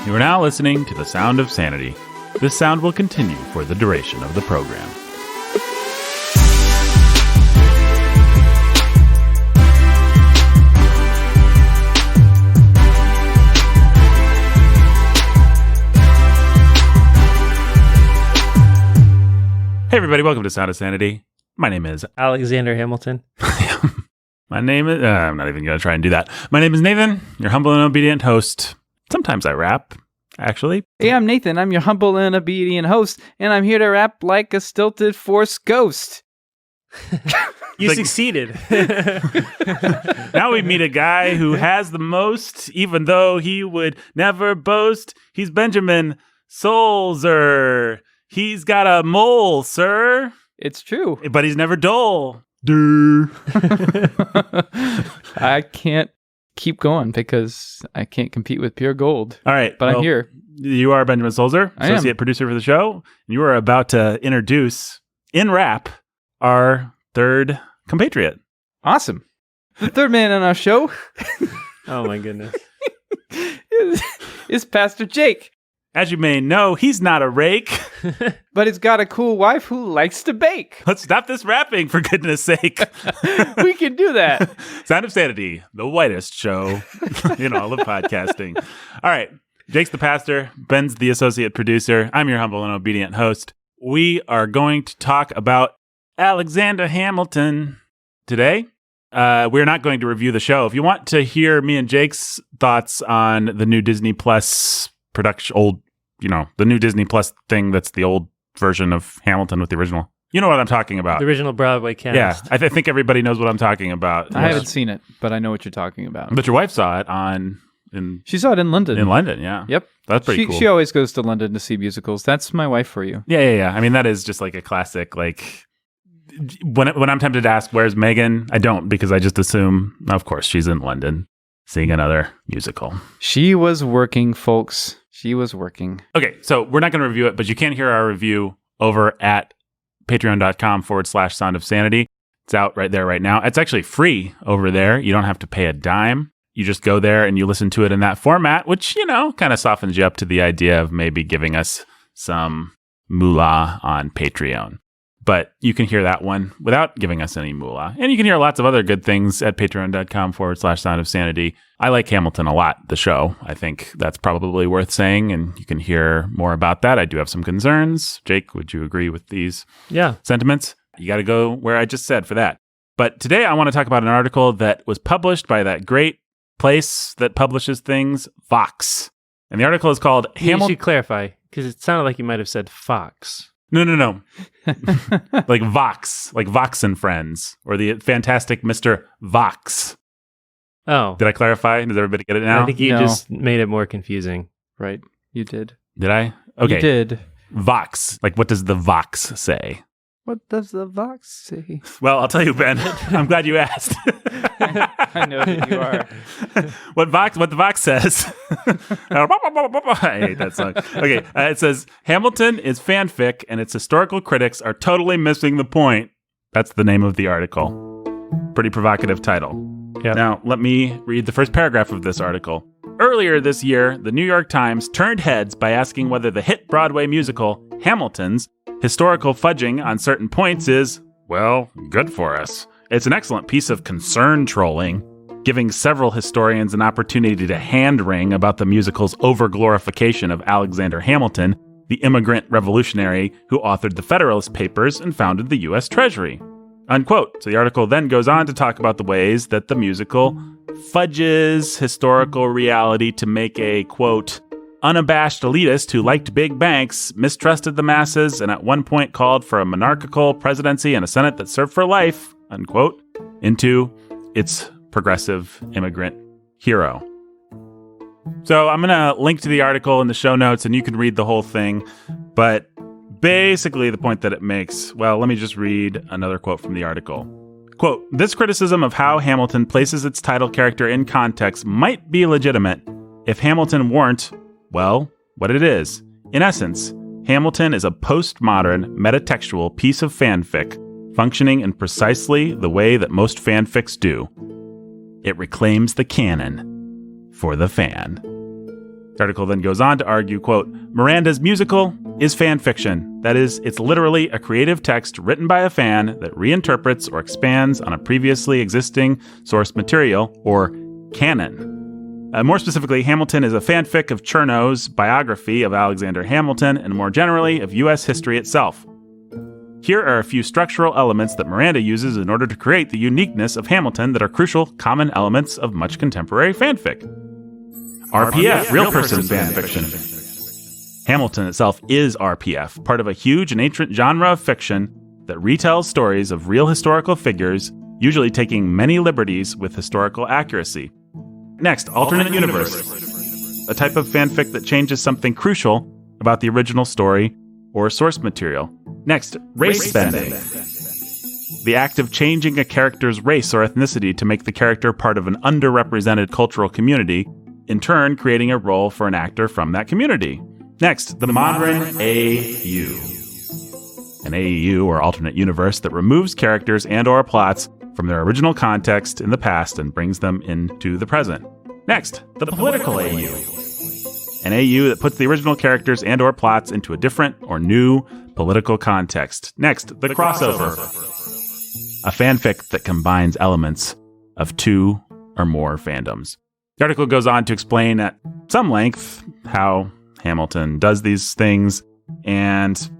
You are now listening to the sound of sanity. This sound will continue for the duration of the program. Hey everybody, welcome to Sound of Sanity. My name is Alexander Hamilton. My name is... I'm not even going to try and do that. My name is Nathan, your humble and obedient host. Sometimes I rap, actually. Hey, I'm Nathan. I'm your humble and obedient host, and I'm here to rap like a stilted Force ghost. You succeeded. Now we meet a guy who has the most, even though he would never boast. He's Benjamin Solzer. He's got a mole, sir. It's true. But he's never dull. Duh. I can't keep going because I can't compete with pure gold. All right. But I'm here. You are Benjamin Solzer, associate producer for the show. And you are about to introduce, in rap, our third compatriot. Awesome. The third man on our show Oh my goodness. is Pastor Jake. As you may know, he's not a rake. But he's got a cool wife who likes to bake. Let's stop this rapping, for goodness sake. We can do that. Sound of Sanity, the whitest show in all of podcasting. All right. Jake's the pastor. Ben's the associate producer. I'm your humble and obedient host. We are going to talk about Alexander Hamilton today. We're not going to review the show. If you want to hear me and Jake's thoughts on the new Disney Plus production, the new Disney Plus thing that's the old version of Hamilton with the original. You know what I'm talking about. The original Broadway cast. Yeah, I think everybody knows what I'm talking about. I haven't seen it, but I know what you're talking about. But your wife saw it She saw it in London. In London, yeah. Yep. That's pretty cool. She always goes to London to see musicals. That's my wife for you. Yeah. I mean, that is just like a classic, like... When I'm tempted to ask, where's Megan? I don't, because I just assume, of course, she's in London seeing another musical. She was working, folks. She was working. Okay, so we're not going to review it, but you can hear our review over at patreon.com/Sound of Sanity. It's out right there right now. It's actually free over there. You don't have to pay a dime. You just go there and you listen to it in that format, which, kind of softens you up to the idea of maybe giving us some moolah on Patreon. But you can hear that one without giving us any moolah. And you can hear lots of other good things at patreon.com/Sound of Sanity. I like Hamilton a lot, the show. I think that's probably worth saying, and you can hear more about that. I do have some concerns. Jake, would you agree with these sentiments? You got to go where I just said for that. But today I want to talk about an article that was published by that great place that publishes things, Vox. And the article is called You should clarify, because it sounded like you might have said Fox. No. Like Vox, like Vox and Friends, or the fantastic Mr. Vox. Oh. Did I clarify? Does everybody get it now? I think you just made it more confusing. Right. You did. Did I? Okay. You did. Vox. Like, what does the Vox say? What does the Vox say? Well, I'll tell you, Ben. I'm glad you asked. I know that you are. What the Vox says. I hate that song. Okay, it says, Hamilton is fanfic and its historical critics are totally missing the point. That's the name of the article. Pretty provocative title. Yep. Now, let me read the first paragraph of this article. Earlier this year, the New York Times turned heads by asking whether the hit Broadway musical, Hamilton's, historical fudging on certain points is, well, good for us. It's an excellent piece of concern trolling, giving several historians an opportunity to hand-wring about the musical's over-glorification of Alexander Hamilton, the immigrant revolutionary who authored the Federalist Papers and founded the U.S. Treasury. Unquote. So the article then goes on to talk about the ways that the musical fudges historical reality to make a, quote, unabashed elitist who liked big banks, mistrusted the masses, and at one point called for a monarchical presidency and a Senate that served for life, unquote, into its progressive immigrant hero. So I'm going to link to the article in the show notes and you can read the whole thing. But basically the point that it makes, well, let me just read another quote from the article. Quote, this criticism of how Hamilton places its title character in context might be legitimate if Hamilton weren't, well, what it is. In essence, Hamilton is a postmodern, metatextual piece of fanfic functioning in precisely the way that most fanfics do. It reclaims the canon for the fan. The article then goes on to argue, quote, Miranda's musical is fan fiction. That is, it's literally a creative text written by a fan that reinterprets or expands on a previously existing source material, or canon. More specifically, Hamilton is a fanfic of Cherno's biography of Alexander Hamilton and more generally of U.S. history itself. Here are a few structural elements that Miranda uses in order to create the uniqueness of Hamilton that are crucial common elements of much contemporary fanfic. RPF, real person fanfiction. Hamilton itself is RPF, part of a huge and ancient genre of fiction that retells stories of real historical figures, usually taking many liberties with historical accuracy. Next, alternate universe, a type of fanfic that changes something crucial about the original story or source material. Next, race bending, the act of changing a character's race or ethnicity to make the character part of an underrepresented cultural community, in turn creating a role for an actor from that community. Next, the modern AU, an AU or alternate universe that removes characters and or plots from their original context in the past and brings them into the present. Next, the political AU. An AU that puts the original characters and or plots into a different or new political context. Next, the crossover. A fanfic that combines elements of two or more fandoms. The article goes on to explain at some length how Hamilton does these things and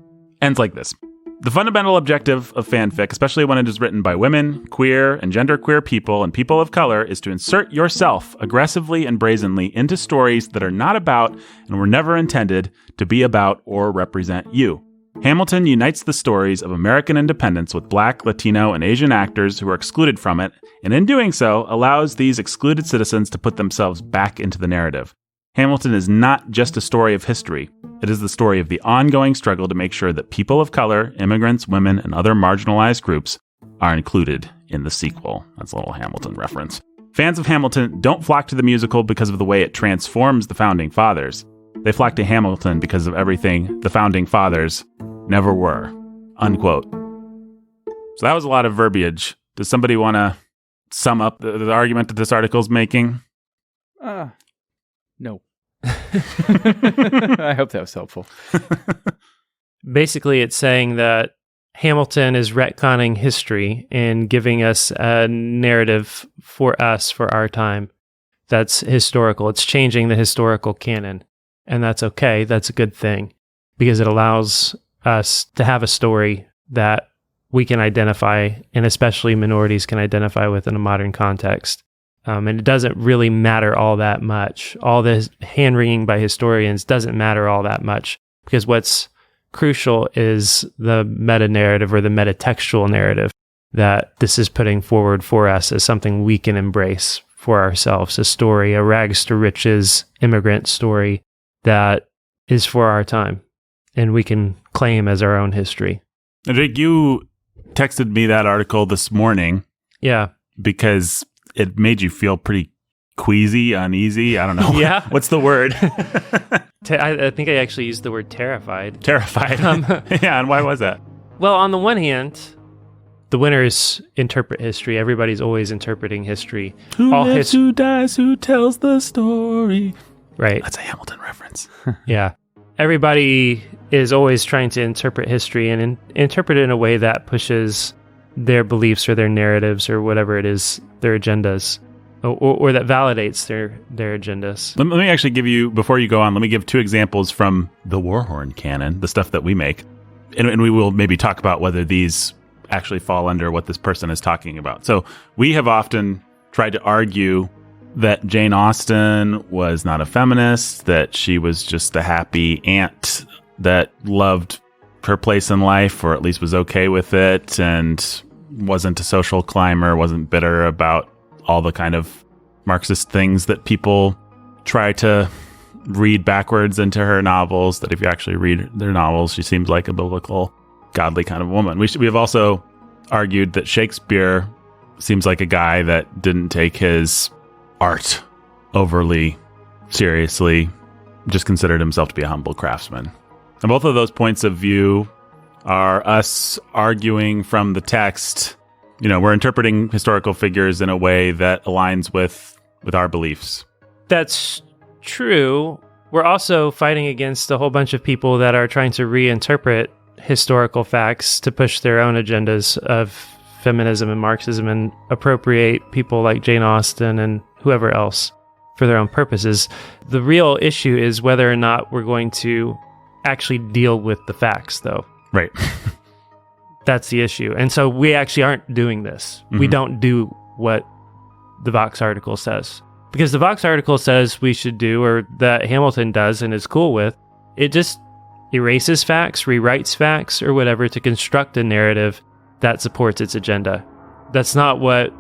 ends like this. The fundamental objective of fanfic, especially when it is written by women, queer, and genderqueer people and people of color, is to insert yourself aggressively and brazenly into stories that are not about and were never intended to be about or represent you. Hamilton unites the stories of American independence with Black, Latino, and Asian actors who are excluded from it, and in doing so, allows these excluded citizens to put themselves back into the narrative. Hamilton is not just a story of history. It is the story of the ongoing struggle to make sure that people of color, immigrants, women, and other marginalized groups are included in the sequel. That's a little Hamilton reference. Fans of Hamilton don't flock to the musical because of the way it transforms the Founding Fathers. They flock to Hamilton because of everything the Founding Fathers never were. Unquote. So that was a lot of verbiage. Does somebody want to sum up the argument that this article is making? No. I hope that was helpful. Basically, it's saying that Hamilton is retconning history and giving us a narrative for us, for our time, that's historical. It's changing the historical canon. And that's okay. That's a good thing because it allows us to have a story that we can identify, and especially minorities can identify with in a modern context. And it doesn't really matter all that much. All this hand-wringing by historians doesn't matter all that much because what's crucial is the meta-narrative or the metatextual narrative that this is putting forward for us as something we can embrace for ourselves, a story, a rags to riches immigrant story that is for our time and we can claim as our own history. Jake, you texted me that article this morning. Yeah. Because it made you feel pretty queasy, uneasy. I don't know. Yeah. What's the word? I think I actually used the word terrified. Terrified. Yeah, and why was that? Well, on the one hand, the winners interpret history. Everybody's always interpreting history. Who lives, who dies, who tells the story. Right. That's a Hamilton reference. Yeah. Everybody is always trying to interpret history and interpret it in a way that pushes their beliefs or their narratives or whatever it is, their agendas, or that validates their agendas. Let me actually give you, before you go on, let me give two examples from the Warhorn canon, the stuff that we make. And we will maybe talk about whether these actually fall under what this person is talking about. So we have often tried to argue that Jane Austen was not a feminist, that she was just a happy aunt that loved her place in life, or at least was okay with it, and wasn't a social climber, wasn't bitter about all the kind of Marxist things that people try to read backwards into her novels, that if you actually read their novels, she seems like a biblical, godly kind of woman. We have also argued that Shakespeare seems like a guy that didn't take his art overly seriously, just considered himself to be a humble craftsman. And both of those points of view are us arguing from the text. You know, we're interpreting historical figures in a way that aligns with our beliefs. That's true. We're also fighting against a whole bunch of people that are trying to reinterpret historical facts to push their own agendas of feminism and Marxism and appropriate people like Jane Austen and whoever else for their own purposes. The real issue is whether or not we're going to actually deal with the facts, though. Right. That's the issue. And so we actually aren't doing this. Mm-hmm. We don't do what the Vox article says. Because the Vox article says we should do, or that Hamilton does and is cool with, it just erases facts, rewrites facts, or whatever to construct a narrative that supports its agenda. That's not what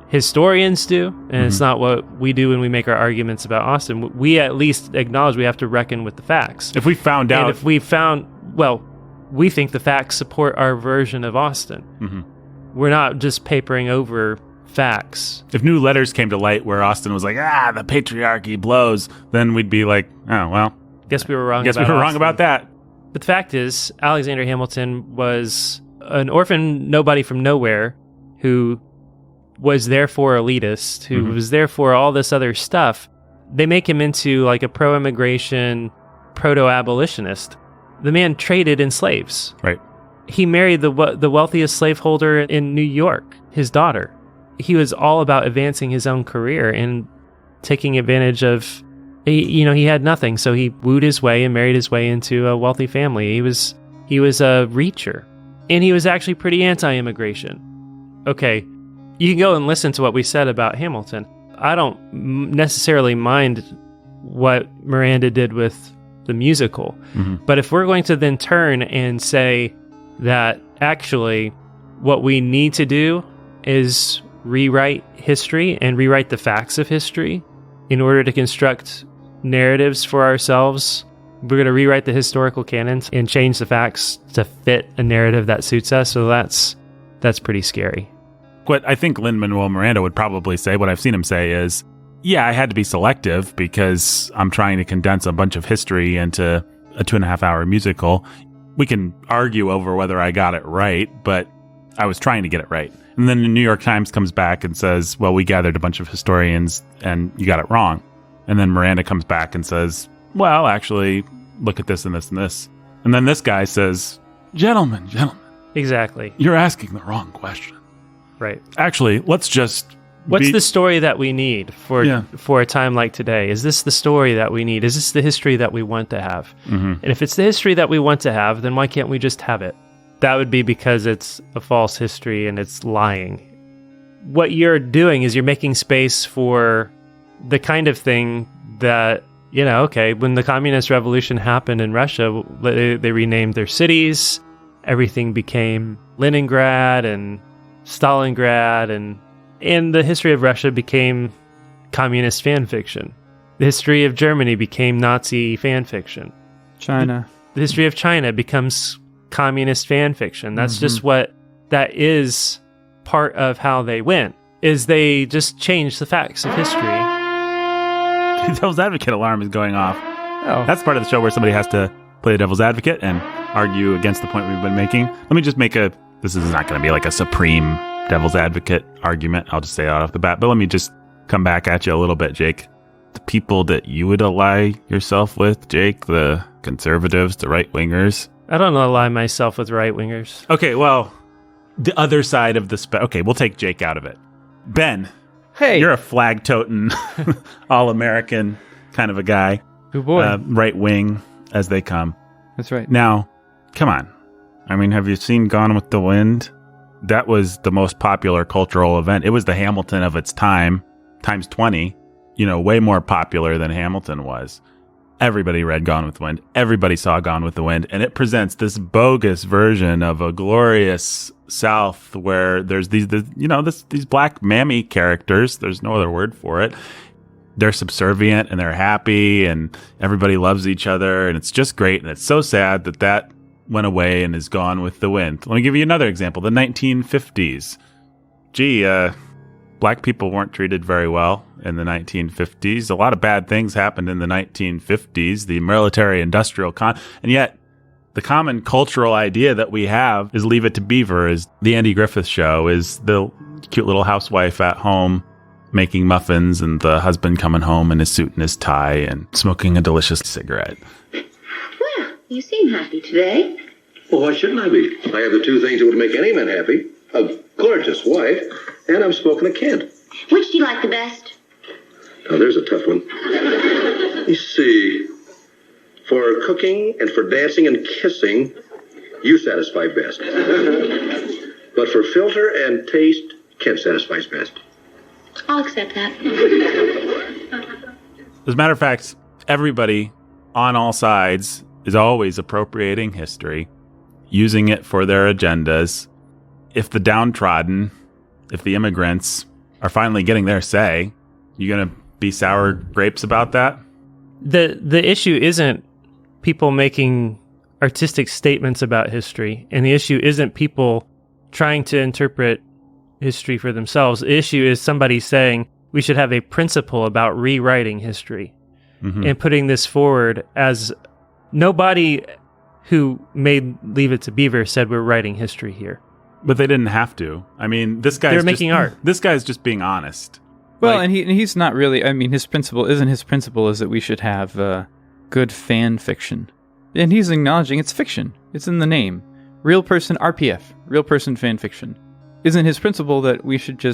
historians do, and it's not what we do when we make our arguments about Austen. We at least acknowledge we have to reckon with the facts. If we found out... And if we found... Well, we think the facts support our version of Austen. Mm-hmm. We're not just papering over facts. If new letters came to light where Austen was like, the patriarchy blows, then we'd be like, oh, well... Guess we were wrong about that. But the fact is, Alexander Hamilton was an orphan nobody from nowhere who was therefore elitist, who was therefore all this other stuff. They make him into like a pro-immigration, proto-abolitionist. The man traded in slaves. Right. He married the wealthiest slaveholder in New York, his daughter. He was all about advancing his own career and taking advantage of, he had nothing, so he wooed his way and married his way into a wealthy family. He was a reacher, and he was actually pretty anti-immigration. Okay, you can go and listen to what we said about Hamilton. I don't necessarily mind what Miranda did with the musical, but if we're going to then turn and say that actually what we need to do is rewrite history and rewrite the facts of history in order to construct narratives for ourselves, we're going to rewrite the historical canons and change the facts to fit a narrative that suits us. So that's pretty scary. What I think Lin-Manuel Miranda would probably say, what I've seen him say is, yeah, I had to be selective because I'm trying to condense a bunch of history into a 2.5-hour musical. We can argue over whether I got it right, but I was trying to get it right. And then the New York Times comes back and says, well, we gathered a bunch of historians and you got it wrong. And then Miranda comes back and says, well, actually, look at this and this and this. And then this guy says, gentlemen. Exactly. You're asking the wrong question. Right. Actually, let's just... What's the story that we need for a time like today? Is this the story that we need? Is this the history that we want to have? And if it's the history that we want to have, then why can't we just have it? That would be because it's a false history and it's lying. What you're doing is you're making space for the kind of thing that, when the communist revolution happened in Russia, they renamed their cities. Everything became Leningrad and Stalingrad, and the history of Russia became communist fan fiction. The history of Germany became Nazi fan fiction. China. The history of China becomes communist fan fiction. That's just that is part of how they went, is they just changed the facts of history. The devil's advocate alarm is going off. Oh. That's part of the show where somebody has to play the devil's advocate and argue against the point we've been making. Let me just make this is not going to be like a supreme devil's advocate argument. I'll just say that off the bat. But let me just come back at you a little bit, Jake. The people that you would ally yourself with, Jake, the conservatives, the right-wingers. I don't ally myself with right-wingers. Okay, well, the other side of the okay, we'll take Jake out of it. Ben. Hey. You're a flag-toting, all-American kind of a guy. Good boy. Right-wing as they come. That's right. Now, come on. I mean, have you seen Gone with the Wind? That was the most popular cultural event. It was the Hamilton of its time, times 20, way more popular than Hamilton was. Everybody read Gone with the Wind. Everybody saw Gone with the Wind. And it presents this bogus version of a glorious South where there's these black mammy characters. There's no other word for it. They're subservient and they're happy and everybody loves each other. And it's just great. And it's so sad that went away and is gone with the wind. Let me give you another example. The 1950s. Black people weren't treated very well in the 1950s. A lot of bad things happened in the 1950s. The military-industrial and yet the common cultural idea that we have is Leave It to Beaver, is the Andy Griffith Show, is the cute little housewife at home making muffins and the husband coming home in his suit and his tie and smoking a delicious cigarette. Well, you seem happy today. Well, why shouldn't I be? I have the two things that would make any man happy. A gorgeous wife, and I'm smoking a kid. Which do you like the best? Now, there's a tough one. Let me see. For cooking and for dancing and kissing, you satisfy best. But for filter and taste, Kent satisfies best. I'll accept that. As a matter of fact, everybody on all sides is always appropriating history, using it for their agendas. If the downtrodden, if the immigrants are finally getting their say, you going to be sour grapes about that? The issue isn't people making artistic statements about history, and the issue isn't people trying to interpret history for themselves. The issue is somebody saying we should have a principle about rewriting history and putting this forward as nobody who made Leave It to Beaver said we're writing history here. But they didn't have to. I mean, this guy's They're making art. This guy's just being honest. Well, and he's not really. I mean, his principle is that we should have good fan fiction, and he's acknowledging it's fiction. It's in the name. Real person RPF, real person fan fiction. Isn't his principle that we should do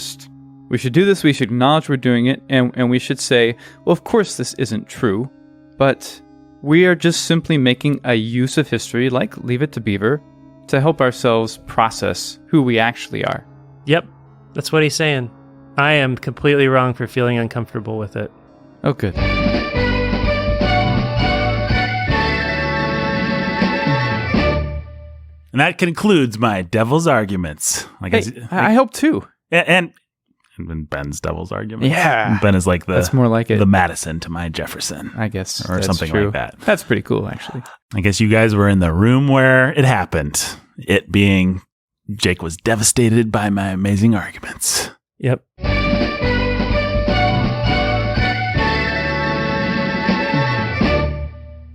this? We should acknowledge we're doing it, and we should say, well, of course this isn't true, but we are just simply making a use of history, like Leave It to Beaver, to help ourselves process who we actually are. Yep, that's what he's saying. I am completely wrong for feeling uncomfortable with it. Oh, good. And that concludes my devil's arguments. I hope too. And Ben's devil's arguments. Yeah. Ben is like that's more like it. The Madison to my Jefferson. I guess. Or that's something true. like that. That's pretty cool, actually. I guess you guys were in the room where it happened. It being Jake was devastated by my amazing arguments. Yep.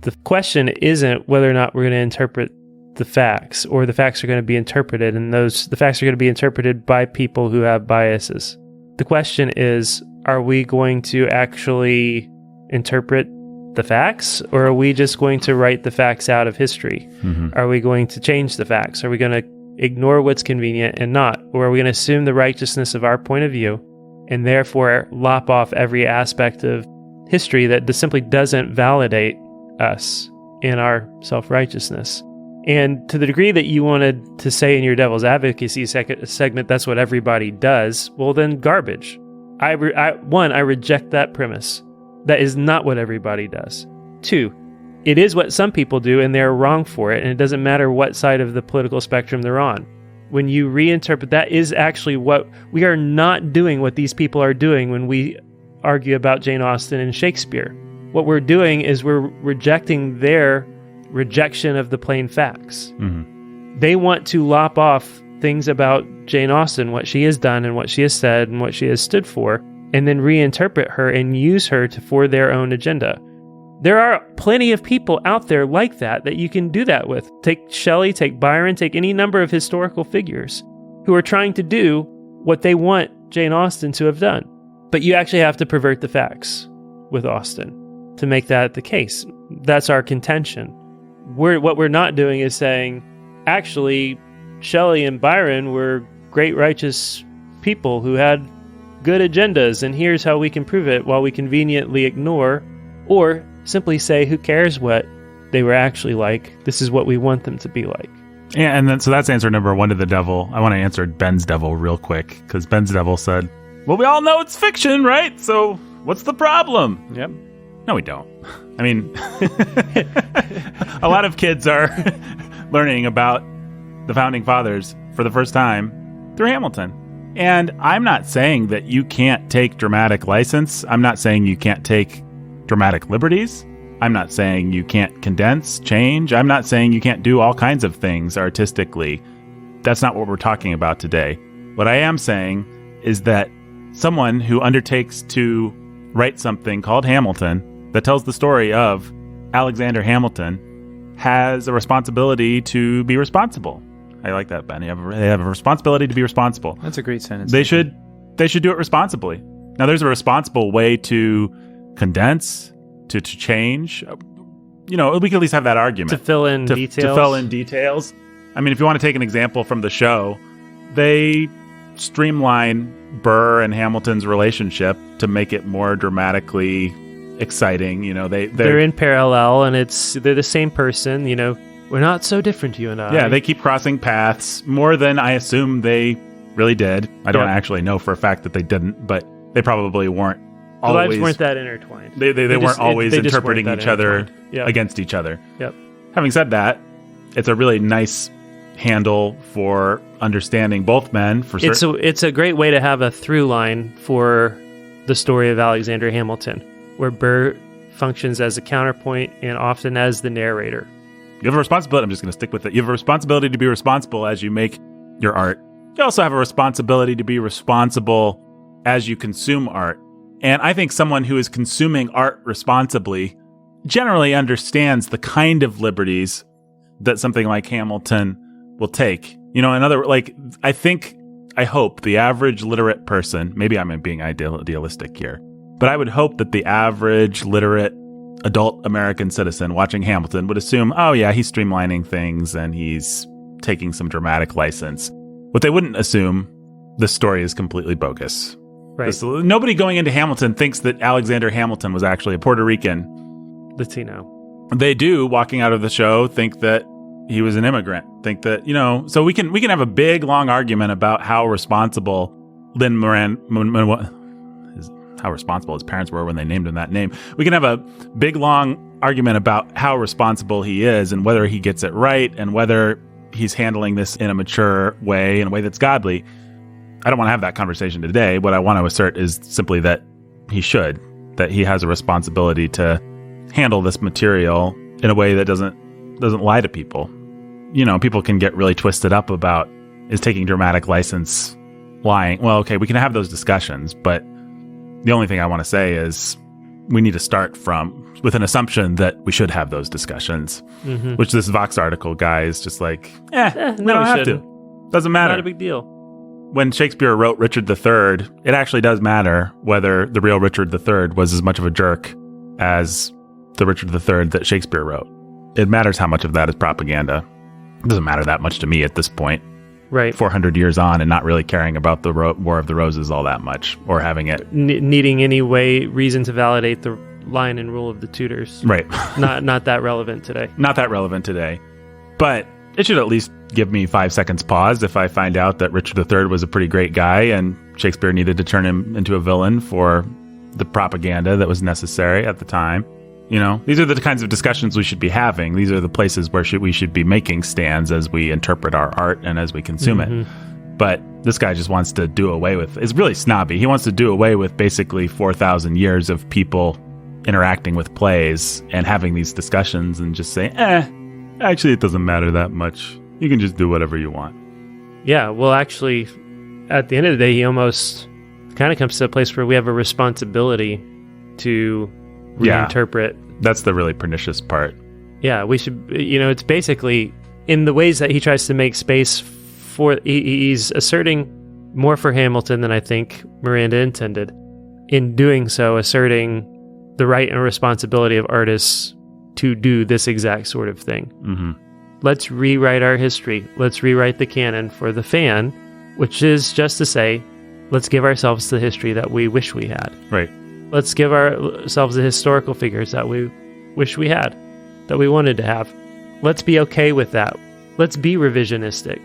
The question isn't whether or not we're going to interpret the facts, or the facts are going to be interpreted, and the facts are going to be interpreted by people who have biases. The question is, are we going to actually interpret the facts, or are we just going to write the facts out of history? Are we going to change the facts? Are we going to ignore what's convenient and not? Or are we going to assume the righteousness of our point of view and therefore lop off every aspect of history that simply doesn't validate us in our self-righteousness? And to the degree that you wanted to say in your devil's advocacy segment, that's what everybody does, well then garbage. I reject that premise. That is not what everybody does. 2, it is what some people do, and they're wrong for it, and it doesn't matter what side of the political spectrum they're on. When you reinterpret, that is actually what we are not doing, what these people are doing when we argue about Jane Austen and Shakespeare. What we're doing is we're rejecting their rejection of the plain facts. They want to lop off things about Jane Austen, what she has done and what she has said and what she has stood for, and then reinterpret her and use her for their own agenda. There are plenty of people out there like that you can do that with. Take Shelley, take Byron, take any number of historical figures who are trying to do what they want Jane Austen to have done. But you actually have to pervert the facts with Austen to make that the case. That's our contention. What we're not doing is saying, actually, Shelley and Byron were great righteous people who had good agendas, and here's how we can prove it, while we conveniently ignore or simply say, who cares what they were actually like? This is what we want them to be like. Yeah, and then so that's answer number 1 to the devil. I want to answer Ben's devil real quick, because Ben's devil said, well, we all know it's fiction, right? So what's the problem? Yep. No, we don't. I mean, a lot of kids are learning about the Founding Fathers for the first time through Hamilton. And I'm not saying that you can't take dramatic license. I'm not saying you can't take dramatic liberties. I'm not saying you can't condense, change. I'm not saying you can't do all kinds of things artistically. That's not what we're talking about today. What I am saying is that someone who undertakes to write something called Hamilton that tells the story of Alexander Hamilton has a responsibility to be responsible. I like that, Ben. They have a responsibility to be responsible. That's a great sentence. They should do it responsibly. Now, there's a responsible way to condense, to change. We can at least have that argument. To fill in details. To fill in details. I mean, if you want to take an example from the show, they streamline Burr and Hamilton's relationship to make it more dramatically exciting. They're in parallel, and they're the same person. We're not so different, you and I. Yeah, they keep crossing paths more than I assume they really did. I don't actually know for a fact that they didn't, but they probably weren't the always. lives weren't that intertwined. They weren't always interpreting each other Yep. against each other. Yep. Having said that, it's a really nice handle for understanding both men. It's a great way to have a through line for the story of Alexander Hamilton, where Burr functions as a counterpoint and often as the narrator. You have a responsibility. I'm just going to stick with it. You have a responsibility to be responsible as you make your art. You also have a responsibility to be responsible as you consume art. And I think someone who is consuming art responsibly generally understands the kind of liberties that something like Hamilton will take. I hope the average literate person, maybe I'm being idealistic here, but I would hope that the average literate adult American citizen watching Hamilton would assume, oh yeah, he's streamlining things and he's taking some dramatic license. What they wouldn't assume, this story is completely bogus. Right. Nobody going into Hamilton thinks that Alexander Hamilton was actually a Puerto Rican Latino. They do, walking out of the show, think that he was an immigrant. Think that, so we can have a big, long argument about how responsible how responsible his parents were when they named him that name. We can have a big, long argument about how responsible he is and whether he gets it right and whether he's handling this in a mature way, in a way that's godly. I don't want to have that conversation today. What I want to assert is simply that that he has a responsibility to handle this material in a way that doesn't lie to people. People can get really twisted up about, is taking dramatic license lying? Well, okay, we can have those discussions, but the only thing I want to say is we need to start with an assumption that we should have those discussions, which this Vox article guy is just like, we don't have to. Doesn't matter. Not a big deal. When Shakespeare wrote Richard III, it actually does matter whether the real Richard III was as much of a jerk as the Richard III that Shakespeare wrote. It matters how much of that is propaganda. It doesn't matter that much to me at this point. Right. 400 years on and not really caring about the War of the Roses all that much, or having it. Needing any reason to validate the line and rule of the Tudors. Right. Not that relevant today. Not that relevant today. But it should at least give me 5 seconds pause if I find out that Richard III was a pretty great guy and Shakespeare needed to turn him into a villain for the propaganda that was necessary at the time. These are the kinds of discussions we should be having. These are the places where we should be making stands as we interpret our art and as we consume it. But this guy just wants to do away with, it's really snobby. He wants to do away with basically 4,000 years of people interacting with plays and having these discussions and just say, actually, it doesn't matter that much. You can just do whatever you want. Yeah, well, actually, at the end of the day, he almost kind of comes to a place where we have a responsibility to reinterpret. That's the really pernicious part. Yeah, we should, it's basically in the ways that he tries to make space for, he's asserting more for Hamilton than I think Miranda intended. In doing so, asserting the right and responsibility of artists to do this exact sort of thing. Let's rewrite our history. Let's rewrite the canon for the fan, which is just to say, let's give ourselves the history that we wish we had. Right. Let's give ourselves the historical figures that we wish we had, that we wanted to have. Let's be okay with that. Let's be revisionistic.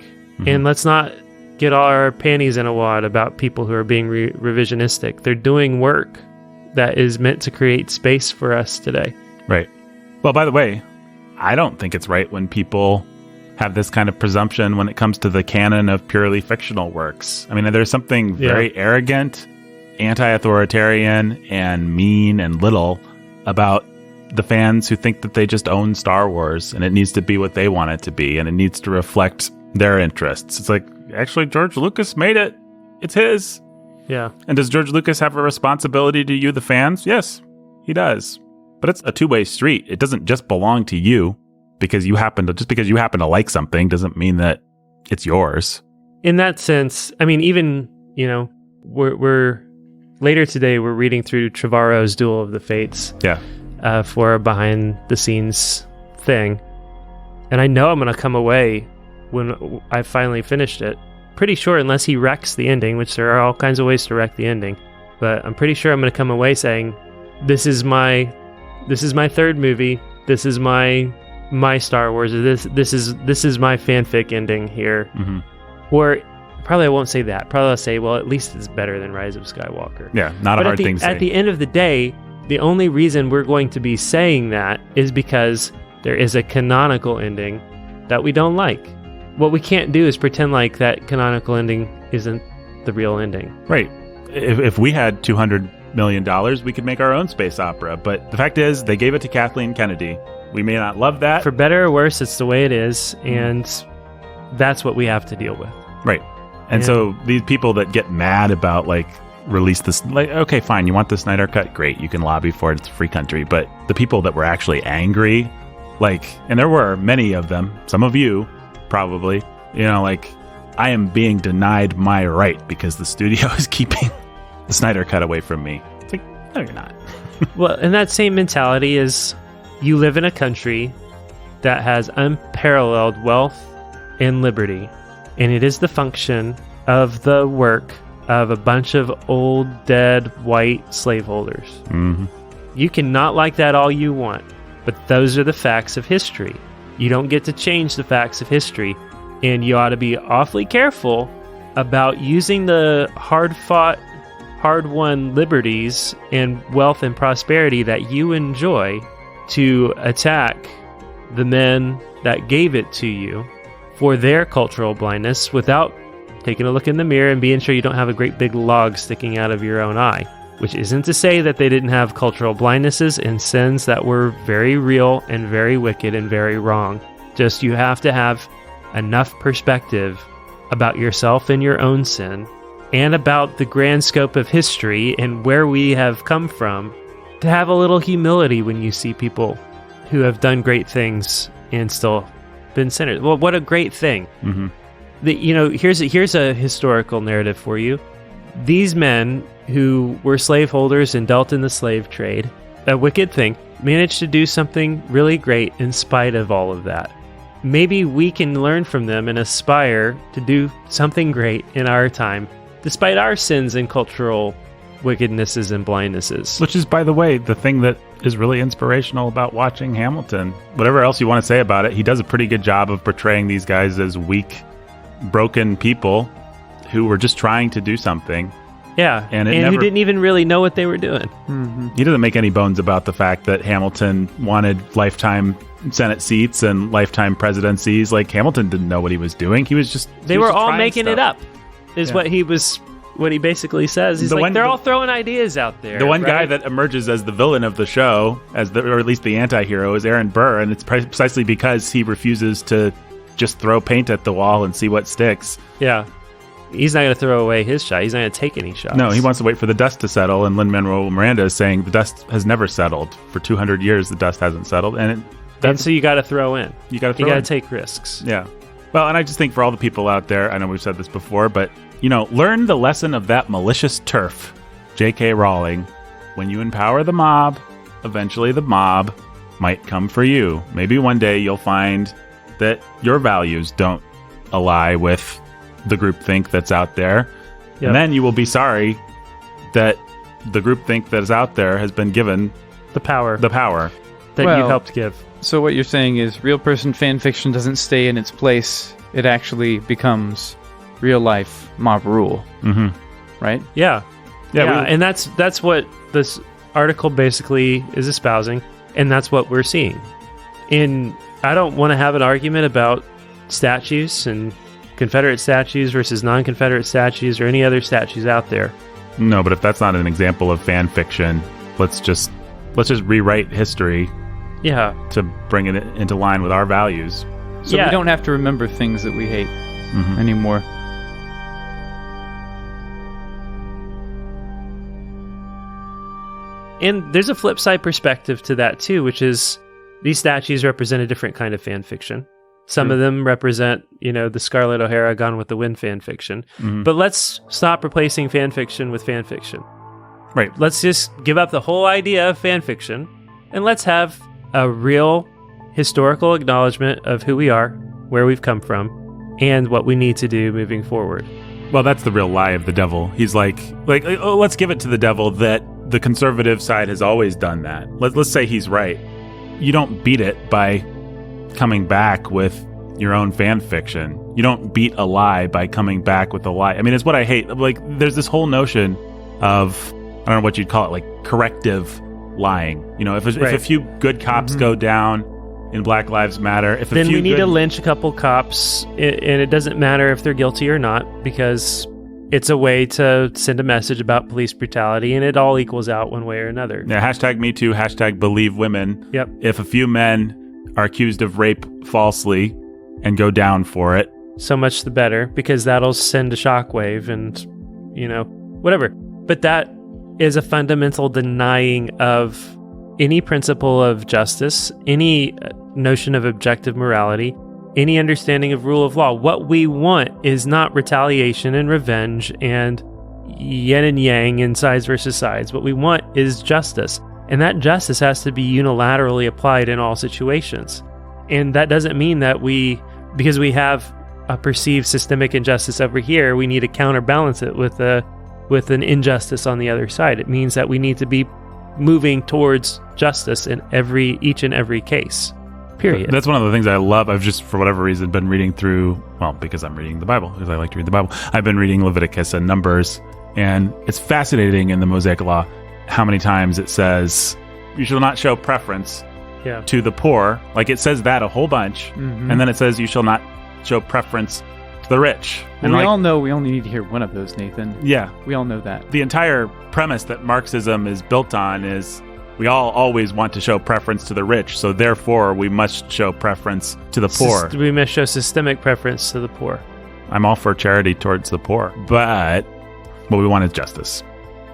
And let's not get our panties in a wad about people who are being revisionistic. They're doing work that is meant to create space for us today. Right. Well, by the way, I don't think it's right when people have this kind of presumption when it comes to the canon of purely fictional works. I mean, there's something very arrogant, anti-authoritarian, and mean and little about the fans who think that they just own Star Wars and it needs to be what they want it to be and it needs to reflect their interests. It's like, actually, George Lucas made it. It's his. Yeah. And does George Lucas have a responsibility to you, the fans? Yes, he does. But it's a two-way street. It doesn't just belong to you because you happen to like something doesn't mean that it's yours. In that sense, I mean, even, we're later today, we're reading through Trevorrow's Duel of the Fates. Yeah. For a behind-the-scenes thing. And I know I'm going to come away when I finally finished it. Pretty sure, unless he wrecks the ending, which there are all kinds of ways to wreck the ending, but I'm pretty sure I'm going to come away saying, this is my third movie. This is my Star Wars. This is my fanfic ending here. Mm-hmm. Or probably I won't say that. Probably I'll say, well, at least it's better than Rise of Skywalker. Yeah, not a hard thing to say. At the end of the day, the only reason we're going to be saying that is because there is a canonical ending that we don't like. What we can't do is pretend like that canonical ending isn't the real ending. Right. If we had $200 million, we could make our own space opera. But the fact is, they gave it to Kathleen Kennedy. We may not love that. For better or worse, it's the way it is. And that's what we have to deal with. Right. And so these people that get mad about, like, release this, like, okay, fine, you want the Snyder Cut? Great, you can lobby for it. It's a free country. But the people that were actually angry, like, and there were many of them, some of you probably, you know, like, I am being denied my right because the studio is keeping the Snyder Cut away from me. It's like, no, you're not. Well, and that same mentality is you live in a country that has unparalleled wealth and liberty, and it is the function of the work of a bunch of old, dead, white slaveholders. Mm-hmm. You can not like that all you want, but those are the facts of history. You don't get to change the facts of history, and you ought to be awfully careful about using the hard-fought, hard-won liberties and wealth and prosperity that you enjoy to attack the men that gave it to you for their cultural blindness without taking a look in the mirror and being sure you don't have a great big log sticking out of your own eye. Which isn't to say that they didn't have cultural blindnesses and sins that were very real and very wicked and very wrong. Just you have to have enough perspective about yourself and your own sin and about the grand scope of history and where we have come from to have a little humility when you see people who have done great things and still been sinners. Well, what a great thing. Mm-hmm. Here's a historical narrative for you. These men who were slaveholders and dealt in the slave trade, a wicked thing, managed to do something really great in spite of all of that. Maybe we can learn from them and aspire to do something great in our time, despite our sins and cultural wickednesses and blindnesses. Which is, by the way, the thing that is really inspirational about watching Hamilton. Whatever else you want to say about it, he does a pretty good job of portraying these guys as weak, broken people who were just trying to do something. Yeah, and who didn't even really know what they were doing. Mm-hmm. He doesn't make any bones about the fact that Hamilton wanted lifetime Senate seats and lifetime presidencies. Like, Hamilton didn't know what he was doing. He was just... They were all making it up, is what he basically says. He's they're all throwing ideas out there. The one guy that emerges as the villain of the show, or at least the anti-hero, is Aaron Burr, and it's precisely because he refuses to just throw paint at the wall and see what sticks. Yeah. He's not going to throw away his shot. He's not going to take any shots. No, he wants to wait for the dust to settle, and Lin-Manuel Miranda is saying the dust has never settled. For 200 years, the dust hasn't settled. And so you got to throw in. You got to take risks. Yeah. Well, and I just think for all the people out there, I know we've said this before, but, learn the lesson of that malicious turf, J.K. Rowling. When you empower the mob, eventually the mob might come for you. Maybe one day you'll find that your values don't ally with the groupthink that's out there. Yep. And then you will be sorry that the groupthink that is out there has been given the power that you helped give. So what you're saying is real person fan fiction doesn't stay in its place. It actually becomes real life mob rule. Mm-hmm. Right? Yeah. And that's what this article basically is espousing, and that's what we're seeing. And I don't want to have an argument about statues and Confederate statues versus non-Confederate statues or any other statues out there. No, but if that's not an example of fan fiction, let's just rewrite history. Yeah. To bring it into line with our values. So we don't have to remember things that we hate anymore. And there's a flip side perspective to that too, which is these statues represent a different kind of fan fiction. Some of them represent, the Scarlett O'Hara Gone with the Wind fan fiction. Mm-hmm. But let's stop replacing fan fiction with fan fiction. Right. Let's just give up the whole idea of fan fiction and let's have a real historical acknowledgement of who we are, where we've come from, and what we need to do moving forward. Well, that's the real lie of the devil. He's like, oh, let's give it to the devil that the conservative side has always done that. Let's say he's right. You don't beat it by coming back with your own fan fiction. You don't beat a lie by coming back with a lie. I mean, it's what I hate. Like, there's this whole notion of, I don't know what you'd call it, like corrective lying. You know, if a few good cops go down in Black Lives Matter, then we need to lynch a couple cops, and it doesn't matter if they're guilty or not, because it's a way to send a message about police brutality, and it all equals out one way or another. Yeah, #MeToo, #BelieveWomen. Yep. If a few men are accused of rape falsely and go down for it, so much the better, because that'll send a shockwave and, whatever. But that is a fundamental denying of any principle of justice, any notion of objective morality, any understanding of rule of law. What we want is not retaliation and revenge and yin and yang and sides versus sides. What we want is justice. And that justice has to be unilaterally applied in all situations. And that doesn't mean that because we have a perceived systemic injustice over here, we need to counterbalance it with an injustice on the other side. It means that we need to be moving towards justice in each and every case. Period. That's one of the things I love. I've just, for whatever reason, been reading through, because I'm reading the Bible, because I like to read the Bible. I've been reading Leviticus and Numbers, and it's fascinating in the Mosaic Law how many times it says, you shall not show preference to the poor. Like, it says that a whole bunch, and then it says, you shall not show preference to the rich. And we all know we only need to hear one of those, Nathan. Yeah. We all know that. The entire premise that Marxism is built on is we all always want to show preference to the rich, so therefore we must show preference to the poor. We must show systemic preference to the poor. I'm all for charity towards the poor, but what we want is justice,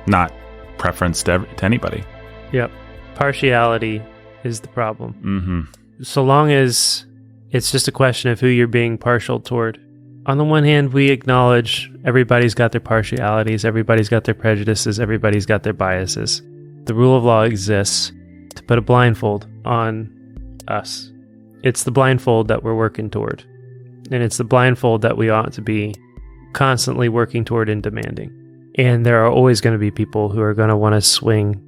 not preference to anybody. Yep. Partiality is the problem. Mm-hmm. So long as it's just a question of who you're being partial toward. On the one hand, we acknowledge everybody's got their partialities, everybody's got their prejudices, everybody's got their biases. The rule of law exists to put a blindfold on us. It's the blindfold that we're working toward. And it's the blindfold that we ought to be constantly working toward and demanding. And there are always going to be people who are going to want to swing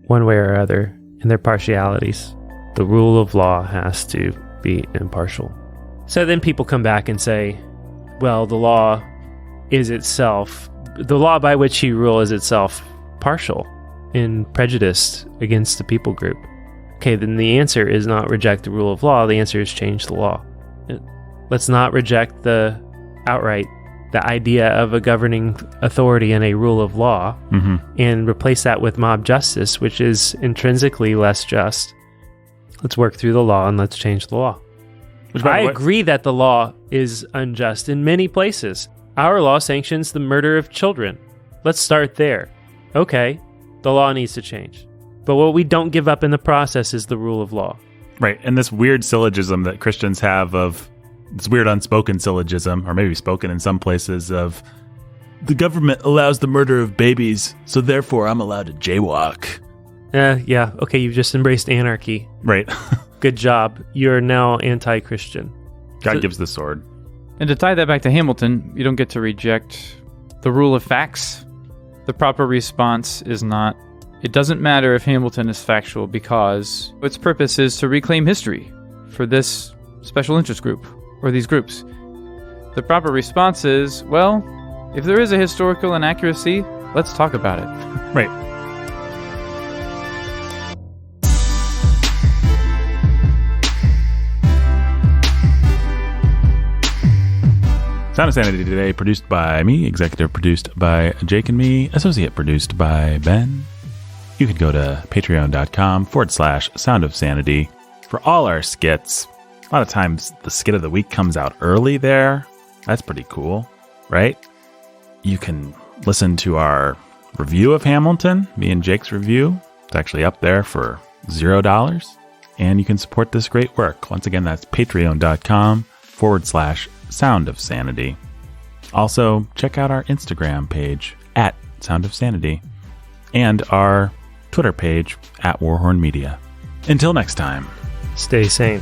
one way or other in their partialities. The rule of law has to be impartial. So then people come back and say, well, the law by which you rule is itself partial and prejudiced against the people group. Okay, then the answer is not reject the rule of law. The answer is change the law. Let's not reject the idea of a governing authority and a rule of law, and replace that with mob justice, which is intrinsically less just. Let's work through the law and let's change the law. I agree that the law is unjust in many places. Our law sanctions the murder of children. Let's start there. Okay, the law needs to change. But what we don't give up in the process is the rule of law. Right, and this weird syllogism that Christians have of, this weird unspoken syllogism, or maybe spoken in some places, of the government allows the murder of babies, so therefore I'm allowed to jaywalk. Yeah, okay, you've just embraced anarchy. Right. Good job. You're now anti-Christian. God gives the sword. And to tie that back to Hamilton, you don't get to reject the rule of facts. The proper response is not, it doesn't matter if Hamilton is factual because its purpose is to reclaim history for this special interest group or these groups. The proper response is, well, if there is a historical inaccuracy, let's talk about it. Right. Sound of Sanity today, produced by me, executive produced by Jake and me, associate produced by Ben. You can go to patreon.com/Sound of Sanity for all our skits. A lot of times the skit of the week comes out early there. That's pretty cool, right? You can listen to our review of Hamilton, me and Jake's review. It's actually up there for $0. And you can support this great work. Once again, that's patreon.com/Sound of Sanity. Also, check out our Instagram page @Sound of Sanity. and our Twitter page @Warhorn Media. Until next time. Stay sane.